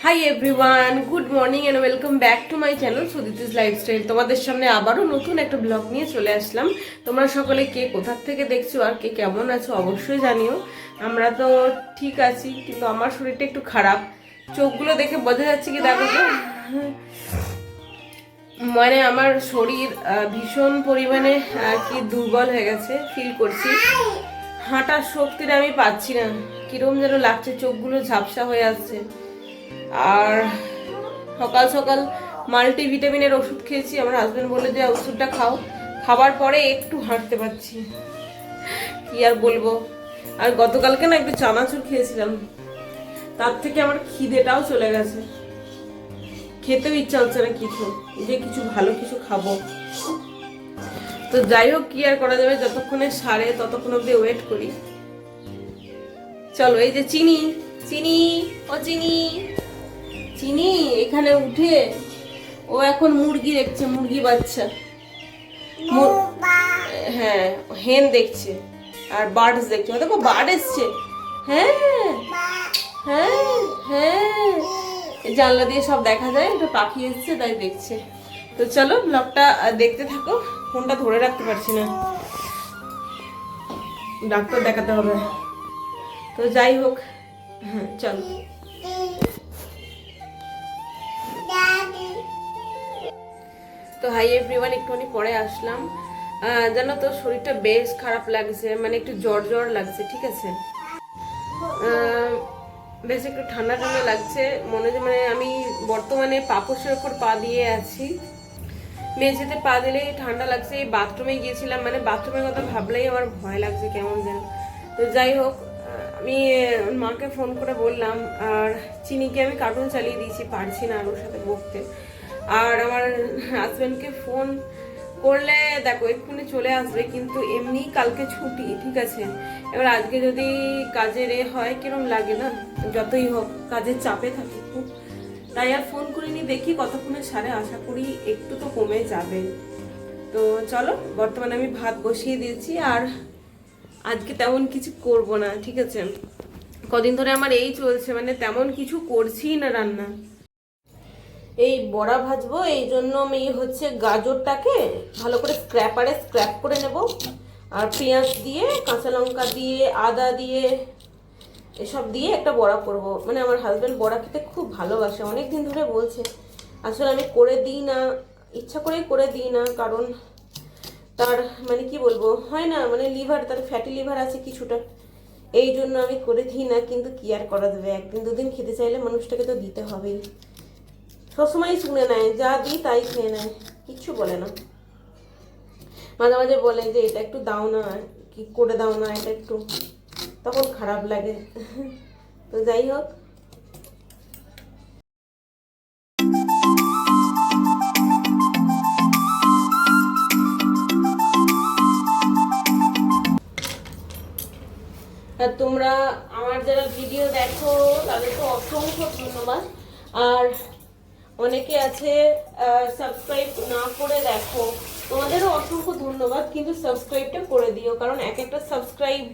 High everyone, good morning and welcome back to my channel Suditi's lifestyle. তোমাদের সামনে আবারও নতুন একটা ব্লগ নিয়ে চলে আসলাম। তোমরা সকলে কে কোথা থেকে দেখছো আর কে কেমন আছো অবশ্যই জানিও। আমরা তো ঠিক আছি, কিন্তু আমার শরীরটা একটু খারাপ। চোখগুলো দেখে বোঝা যাচ্ছে কি দেখো তো, মানে আমার শরীর ভীষণ পরিমাণে আর কি দুর্বল হয়ে গেছে ফিল করছি। হাঁটার শক্তিটা আমি পাচ্ছি না, কিরম যেন লাগছে, চোখগুলো ঝাপসা হয়ে আসছে। আর সকাল সকাল মাল্টিভিটামিনের ওষুধ খেয়েছি। আমার হাজবেন্ড বলে যে ওষুধটা খাও, খাবার পরে একটু হাঁটতে পারছি, কি আর বলবো। আর গতকালকে না একটু চানাচুর খেয়েছিলাম, তার থেকে আমার খিদেটাও চলে গেছে, খেতেও ইচ্ছা হচ্ছে না কিছু, যে কিছু ভালো কিছু খাবো। তো যাই হোক, কি আর করা যাবে, যতক্ষণে সারে ততক্ষণ অব্দি ওয়েট করি। চলো, এই যে চিনি চিনি ও চিনি চিনি এখানে উঠে ও এখন মুরগি দেখছে, মুরগি বাচ্চা। হ্যাঁ, হেন দেখছে আর বার্ডস দেখছে। দেখো বার্ড এসছে। হ্যাঁ হ্যাঁ হ্যাঁ, জানলা দিয়ে সব দেখা যায়, একটা পাখি এসছে তাই দেখছে। তো চলো ব্লগটা দেখতে থাকো। ফোনটা ধরে রাখতে পারছি না, ডাক্তার দেখাতে হবে। তো যাই হোক, হ্যাঁ চলো। তো হাই এভরিওয়ান, একটুখানি পরে আসলাম। জানো তো শরীরটা বেশ খারাপ লাগছে, মানে একটু জ্বর জ্বর লাগছে, ঠিক আছে। বেশ একটু ঠান্ডা ঠান্ডা লাগছে মনে হয়, মানে আমি বর্তমানে পাপোশের ওপর পা দিয়ে আছি, মেঝেতে পা দিলেই ঠান্ডা লাগছে। এই বাথরুমে গিয়েছিলাম, মানে বাথরুমের কথা ভাবলেই আমার ভয় লাগছে কেমন যেন। তো যাই হোক, আমি মাকে ফোন করে বললাম, আর চিনিকে আমি কার্টুন চালিয়ে দিয়েছি, পারছি না আর ওর সাথে বকতে। আর আমার হাজব্যান্ডকে ফোন করলে দেখো এক্ষুনি চলে আসবে, কিন্তু এমনি কালকে ছুটি, ঠিক আছে। এবার আজকে যদি কাজের হয় কিরম লাগে না, যতই হোক কাজের চাপে থাকে খুব, তাই আর ফোন করিনি। দেখি কতক্ষণে সারে, আশা করি একটু তো কমে যাবে। তো চলো, বর্তমানে আমি ভাত বসিয়ে দিয়েছি, আর আজকে তেমন কিছু করব না, ঠিক আছে। কদিন ধরে আমার এই চলছে, মানে তেমন কিছু করছি না রান্না। এই বড়া ভাজবো, এই জন্য আমি হচ্ছে গাজরটাকে ভালো করে স্ক্র্যাপ করে নেব, আর পেঁয়াজ দিয়ে, কাঁচা লঙ্কা দিয়ে, আদা দিয়ে, এসব দিয়ে একটা বড়া করব। মানে আমার হাজব্যান্ড বড়া খেতে খুব ভালোবাসে, অনেক দিন ধরে বলছে। আসলে আমি করে দিই না, ইচ্ছা করেই করে দিই না, কারণ তার মানে কি বলবো, হয় না, মানে লিভার, তার ফ্যাটি লিভার আছে কিছুটা, এই জন্য আমি করে দিই না। কিন্তু কি আর করা যাবে, একদিন দুদিন খেতে চাইলে মানুষটাকে তো দিতে হবেই। সবসময় শুনে নেয়, যা দিই তাই খেয়ে নেয়, কিচ্ছু বলে না। মাঝে মাঝে বলে যে এটা একটু দাও না, কি করে দাও না এটা একটু, তখন খারাপ লাগে। তো যাই হোক, আর তোমরা আমার যারা ভিডিও দেখো তাদেরকে অসংখ্য ধন্যবাদ। আর অনেকে আছে সাবস্ক্রাইব না করে দেখো, তোমাদেরও অসংখ্য ধন্যবাদ, কিন্তু সাবস্ক্রাইবটা করে দিও, কারণ এক একটা সাবস্ক্রাইব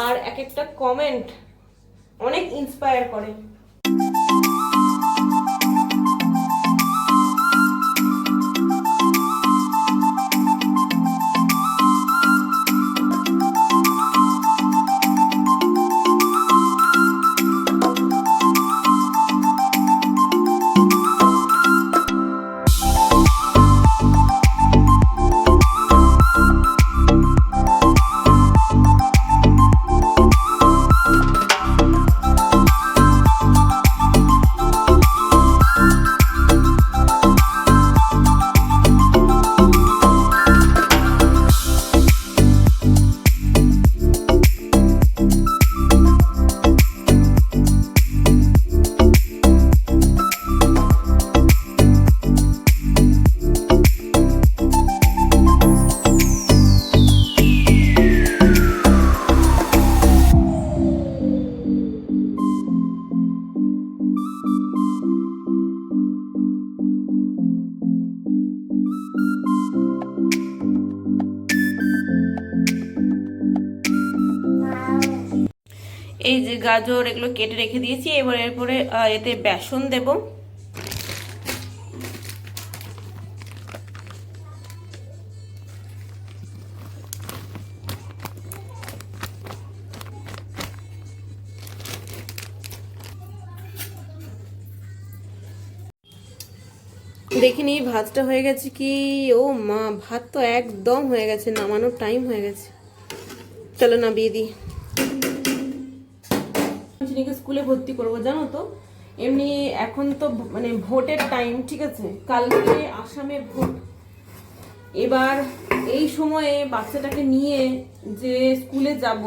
আর এক একটা কমেন্ট অনেক ইন্সপায়ার করে। এই যে গাজর এগুলো কেটে রেখে দিয়েছি, এবার এরপরে এতে বেসন দেব। দেখিনি ভাতটা হয়ে গেছে কি, ও মা ভাত তো একদম হয়ে গেছে, নামানোর টাইম হয়ে গেছে। চলো নামিয়ে দিই। চিনিকে স্কুলে ভর্তি করবো জানো তো, এমনি এখন তো মানে ভোটের টাইম, ঠিক আছে, কালকে আসামের ভোট। এবার এই সময়ে বাচ্চাটাকে নিয়ে যে স্কুলে যাব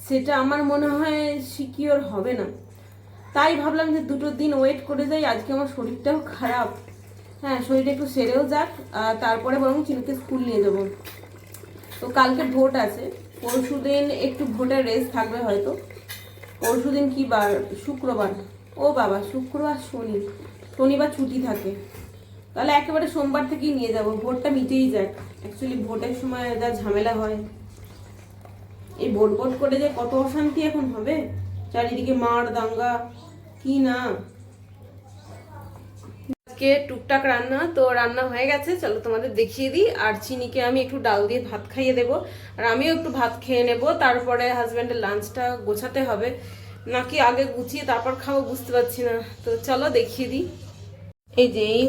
সেটা আমার মনে হয় সিকিওর হবে না। তাই ভাবলাম যে দুটো দিন ওয়েট করে যাই। আজকে আমার শরীরটাও খারাপ, হ্যাঁ শরীরটা একটু সেরেও যাক, তারপরে বরং চিনিকে স্কুল নিয়ে যাব। তো কালকে ভোট আছে, পরশু দিন একটু ভোটের রেস থাকবে হয়তো। পরশু দিন কি বার? শুক্রবার। ও বাবা, শুক্রবার শনিবার ছুটি থাকে, তাহলে একেবারে সোমবার থেকেই নিয়ে যাব। ভোটটা মিটেই যাক। অ্যাকচুয়ালি ভোটের সময় যা ঝামেলা হয়, এই ভোট ভোট করে যে কত অশান্তি এখন হবে, চারিদিকে মার দাঙ্গা কি না। আজকে টুকটাক রান্না তো রান্না হয়ে গেছে, চলো তোমাদের দেখিয়ে দিই। আর চিনিকে আমি একটু ডাল দিয়ে ভাত খাইয়ে দেবো, আর আমিও একটু ভাত খেয়ে নেব। তারপরে হাজব্যান্ডের লাঞ্চটা গোছাতে হবে, নাকি আগে গুছিয়ে তারপর খাবো বুঝতে পারছি না। তো চলো দেখিয়ে দিই। এই যে এই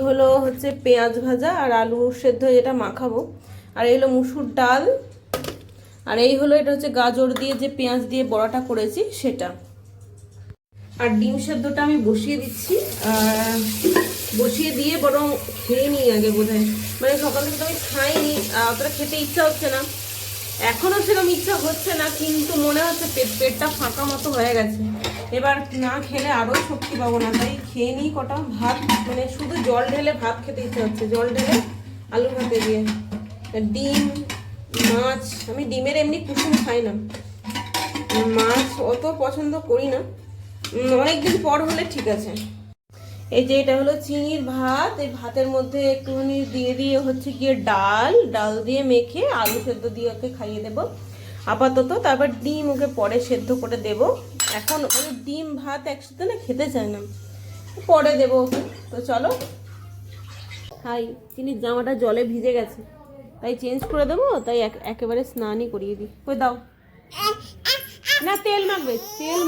হচ্ছে পেঁয়াজ ভাজা আর আলু সেদ্ধ যেটা মাখাবো, আর এই হলো মুসুর ডাল, আর এই এটা হচ্ছে গাজর দিয়ে যে পেঁয়াজ দিয়ে বড়াটা করেছি সেটা। আর ডিম সেদ্ধটা আমি বসিয়ে দিচ্ছি, বসিয়ে দিয়ে বরং খেয়ে নিই আগে বোধহয়। মানে সকাল থেকে তো আমি খাইনি, অতটা খেতে ইচ্ছা হচ্ছে না, এখনো সেরকম ইচ্ছা হচ্ছে না, কিন্তু মনে হচ্ছে পেটটা ফাঁকা মতো হয়ে গেছে। এবার না খেলে আরও শক্তি পাবো না, তাই খেয়ে নিই কটা ভাত। মানে শুধু জল ঢেলে ভাত খেতে ইচ্ছা হচ্ছে, জল ঢেলে আলু ভাতে দিয়ে। ডিম মাছ, আমি ডিমের এমনি কুসুম খাই না, মাছ অত পছন্দ করি না, অনেকদিন পর হলে ঠিক আছে। এই যে এটা হলো চিনির ভাত, এই ভাতের মধ্যে একটুখানি দিয়ে দিয়ে হচ্ছে গিয়ে ডাল দিয়ে মেখে আলু সেদ্ধ দিয়ে ওকে খাইয়ে দেবো আপাতত। তারপর ডিম ওকে পরে সেদ্ধ করে দেব। এখন মানে ডিম ভাত একসাথে না খেতে চায় না, পরে দেবো ওকে। তো চলো। হাই, চিনির জামাটা জলে ভিজে গেছে, তাই চেঞ্জ করে দেবো, তাই একেবারে স্নানই করিয়ে দিই। কই দাও না, তেল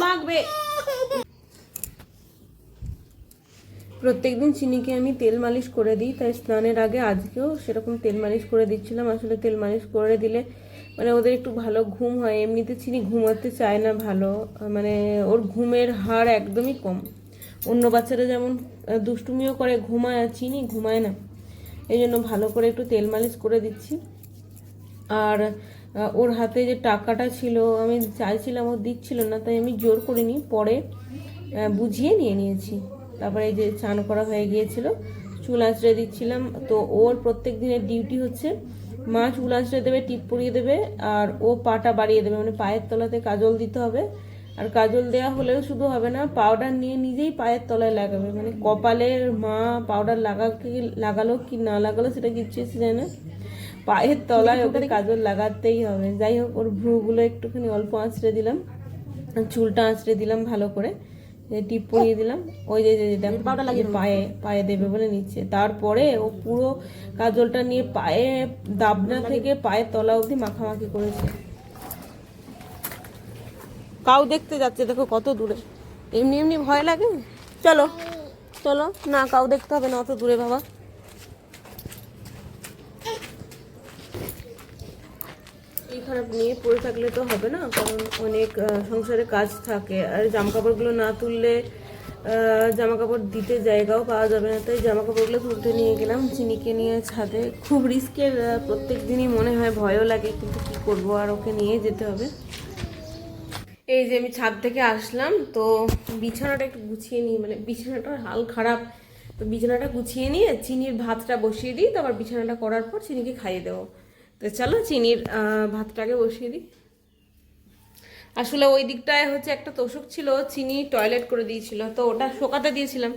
মাখবে। প্রত্যেকদিন চিনিকে আমি তেল মালিশ করে দিই, তাই স্নানের আগে আজকেও সেরকম তেল মালিশ করে দিচ্ছিলাম। আসলে তেল মালিশ করে দিলে মানে ওদের একটু ভালো ঘুম হয়। এমনিতে চিনি ঘুমাতে চায় না ভালো, মানে ওর ঘুমের হার একদমই কম। অন্য বাচ্চারা যেমন দুষ্টুমিও করে ঘুমায়, আর চিনি ঘুমায় না, এই জন্য ভালো করে একটু তেল মালিশ করে দিচ্ছি। আর ওর হাতে যে টাকাটা ছিল আমি চাইছিলাম, ও দিচ্ছিল না, তাই আমি জোর করিনি, পরে বুঝিয়ে নিয়েছি। তারপরে এই যে চান করা হয়ে গিয়েছিল, চুল আঁচড়ে দিচ্ছিলাম। তো ওর প্রত্যেক দিনের ডিউটি হচ্ছে মা চুল আঁচড়ে দেবে, টিপ পরিয়ে দেবে, আর ও পাটা বাড়িয়ে দেবে, মানে পায়ের তলাতে কাজল দিতে হবে। আর কাজল দেওয়া হলেও শুধু হবে না, পাউডার নিয়ে নিজেই পায়ের তলায় লাগাবে। মানে কপালের মা পাউডার লাগালো কি না লাগালো সেটা কিচ্ছু এসে যায় না, পায়ের তলায় ওকে কাজল লাগাতেই হবে। যাই হোক, ওর ভ্রুগুলো একটুখানি অল্প আঁচড়ে দিলাম, চুলটা আঁচড়ে দিলাম ভালো করে, টিপ পরিয়ে দিলাম। ওই যে পাউডার লাগিয়ে পায়ে দেবে বলে নিচ্ছে। তারপরে ও পুরো কাজলটা নিয়ে পায়ে দাবনা থেকে পায়ের তলা অবধি মাখামাখি করেছে। কাউ দেখতে যাচ্ছে, দেখো কত দূরে, এমনি এমনি ভয় লাগে। চলো চলো, না কাউ দেখতে হবে না অত দূরে বাবা। এই খারাপ নিয়ে পড়ে থাকলে তো হবে না, কারণ অনেক সংসারে কাজ থাকে, আর জামা কাপড়গুলো না তুললে জামা কাপড় দিতে জায়গাও পাওয়া যাবে না। তাই জামা কাপড়গুলো তুলতে নিয়ে গেলাম চিনিকে নিয়ে ছাদে। খুব রিস্কের, প্রত্যেক দিনই মনে হয়, ভয়ও লাগে, কিন্তু কি করব, আর ওকে নিয়ে যেতে হবে। এই যে আমি ছাদ থেকে আসলাম, তো বিছানাটা একটু গুছিয়ে নিই, মানে বিছানাটার হাল খারাপ, তো বিছানাটা গুছিয়ে নিয়ে চিনির ভাতটা বসিয়ে দিই, তারপর বিছানাটা করার পর চিনিকে খাইয়ে দেবো। তো চলো চিনির ভাতটাকে বসিয়ে দিই। আসলে ওই দিকটায় হচ্ছে একটা তোষক ছিল, চিনি টয়লেট করে দিয়েছিল, তো ওটা শোকাতে দিয়েছিলাম,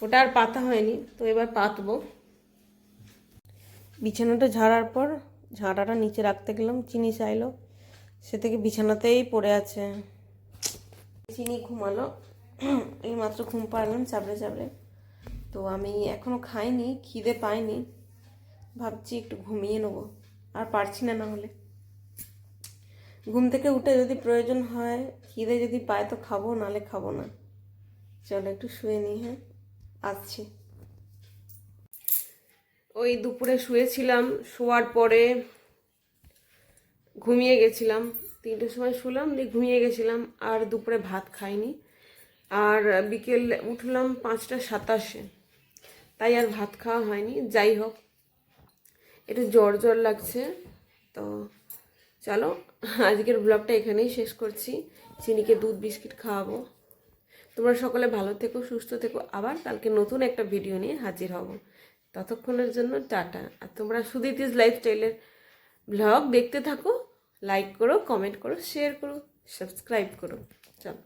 ওটা আর পাতা হয়নি, তো এবার পাতবো। বিছানাটা ঝাড়ার পর ঝাঁটাটা নিচে রাখতে গেলাম, চিনি চাইলো, সে থেকে বিছানাতেই পড়ে আছে। চিনি ঘুমালো, এইমাত্র ঘুম পাড়লাম চাপড়ে চাপড়ে। তো আমি এখনও খাইনি, খিদে পাইনি, ভাবছি একটু ঘুমিয়ে নেবো, আর পারছি না। না হলে ঘুম থেকে উঠে যদি প্রয়োজন হয়, খিদে যদি পায় তো খাবো, নালে খাবো না। চলো একটু শুয়ে নিই। হ্যাঁ, আসছি। ওই দুপুরে শুয়েছিলাম, শোয়ার পরে ঘুমিয়ে গেছিলাম, 3টের সময় শুলাম, দিয়ে ঘুমিয়ে গেছিলাম, আর দুপুরে ভাত খাইনি। আর বিকেল উঠলাম 5টা 27-এ, তাই আর ভাত খাওয়া হয়নি। যাই হোক, একটু জ্বর জ্বর লাগছে। তো চলো আজকের ব্লগটা এখানেই শেষ করছি। চিনিকে দুধ বিস্কিট খাওয়াবো। তোমরা সকলে ভালো থেকো, সুস্থ থেকো। আবার কালকে নতুন একটা ভিডিও নিয়ে হাজির হব। ততক্ষণের জন্য টাটা। আর তোমরা সুদিতিস লাইফস্টাইলের ব্লগ দেখতে থাকো, লাইক করো, কমেন্ট করো, শেয়ার করো, সাবস্ক্রাইব করো। চলো।